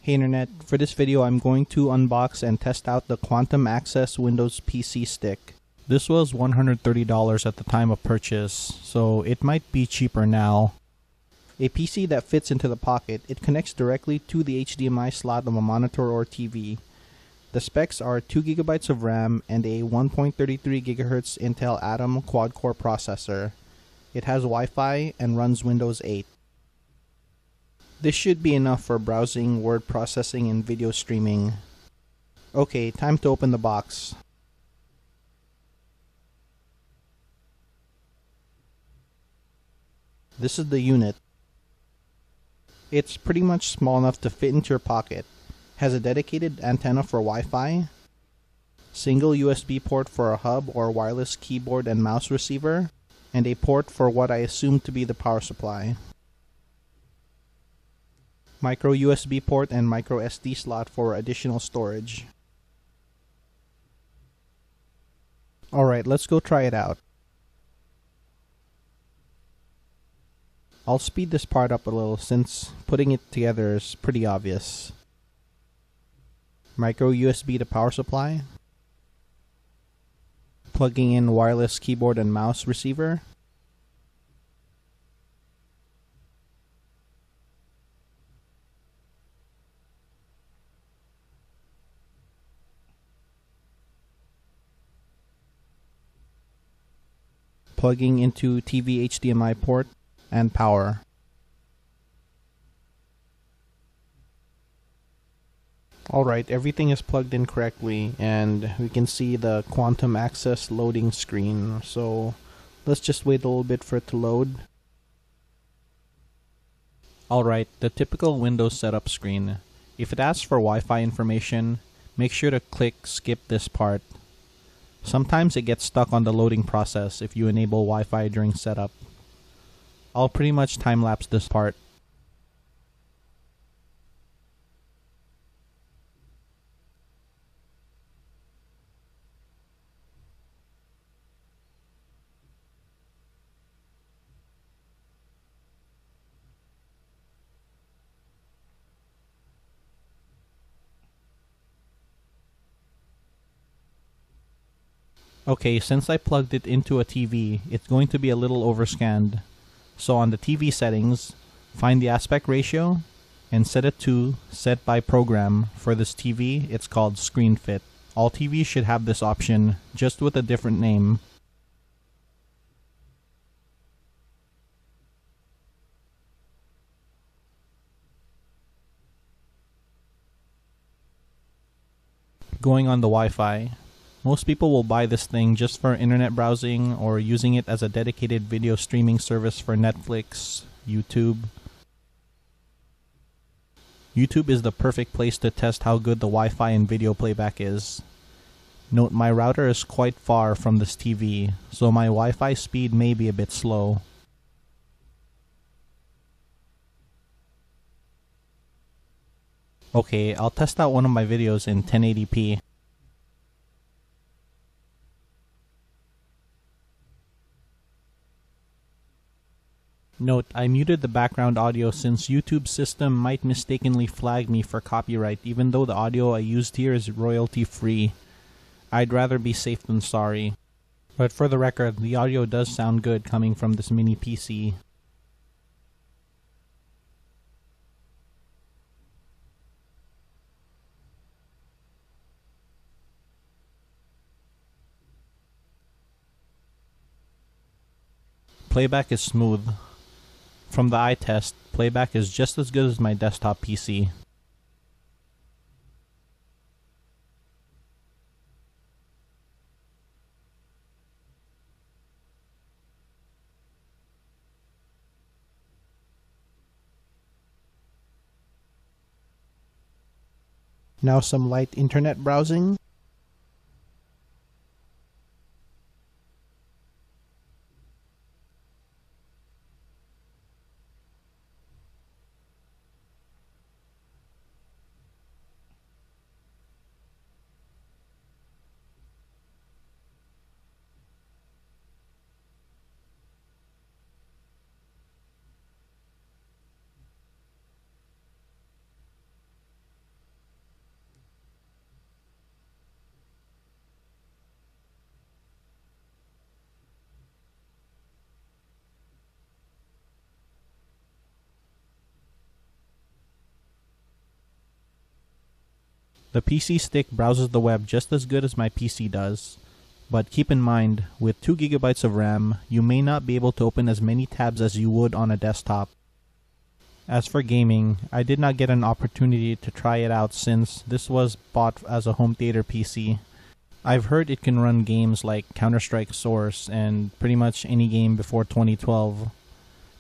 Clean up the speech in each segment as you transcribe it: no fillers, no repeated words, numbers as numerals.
Hey Internet, for this video I'm going to unbox and test out the Quantum Access Windows PC stick. This was $130 at the time of purchase, so it might be cheaper now. A PC that fits into the pocket, it connects directly to the HDMI slot of a monitor or TV. The specs are 2GB of RAM and a 1.33GHz Intel Atom quad-core processor. It has Wi-Fi and runs Windows 8. This should be enough for browsing, word processing, and video streaming. Okay, time to open the box. This is the unit. It's pretty much small enough to fit into your pocket. Has a dedicated antenna for Wi-Fi, single USB port for a hub or wireless keyboard and mouse receiver, and a port for what I assume to be the power supply. Micro USB port and micro SD slot for additional storage. Alright, let's go try it out. I'll speed this part up a little since putting it together is pretty obvious. Micro USB to power supply. Plugging in wireless keyboard and mouse receiver. Plugging into TV HDMI port and power. Alright, everything is plugged in correctly and we can see the Quantum Access loading screen, so let's just wait a little bit for it to load. Alright, the typical Windows setup screen. If it asks for Wi-Fi information, make sure to click skip this part. Sometimes it gets stuck on the loading process if you enable Wi-Fi during setup. I'll pretty much time-lapse this part. Okay, since I plugged it into a TV, it's going to be a little overscanned. So on the TV settings, find the aspect ratio and set it to Set by Program. For this TV, it's called Screen Fit. All TVs should have this option, just with a different name. Going on the Wi-Fi. Most people will buy this thing just for internet browsing or using it as a dedicated video streaming service for Netflix, YouTube. YouTube is the perfect place to test how good the Wi-Fi and video playback is. Note my router is quite far from this TV, so my Wi-Fi speed may be a bit slow. Okay, I'll test out one of my videos in 1080p. Note, I muted the background audio since YouTube's system might mistakenly flag me for copyright even though the audio I used here is royalty free. I'd rather be safe than sorry. But for the record, the audio does sound good coming from this mini PC. Playback is smooth. From the eye test, playback is just as good as my desktop PC. Now some light internet browsing. The PC stick browses the web just as good as my PC does, but keep in mind, with 2 GB of RAM, you may not be able to open as many tabs as you would on a desktop. As for gaming, I did not get an opportunity to try it out since this was bought as a home theater PC. I've heard it can run games like Counter-Strike Source and pretty much any game before 2012,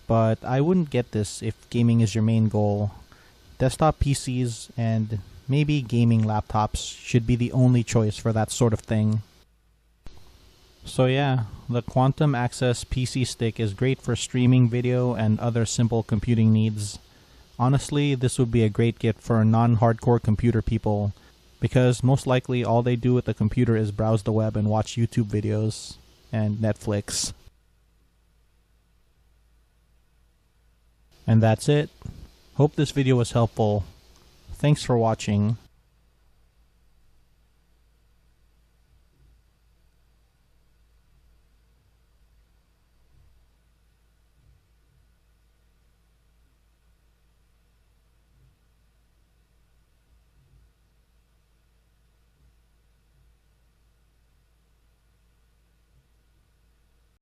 but I wouldn't get this if gaming is your main goal. Desktop PCs and maybe gaming laptops should be the only choice for that sort of thing. So yeah, the Quantum Access PC stick is great for streaming video and other simple computing needs. Honestly, this would be a great gift for non-hardcore computer people, because most likely all they do with the computer is browse the web and watch YouTube videos and Netflix. And that's it. Hope this video was helpful. Thanks for watching.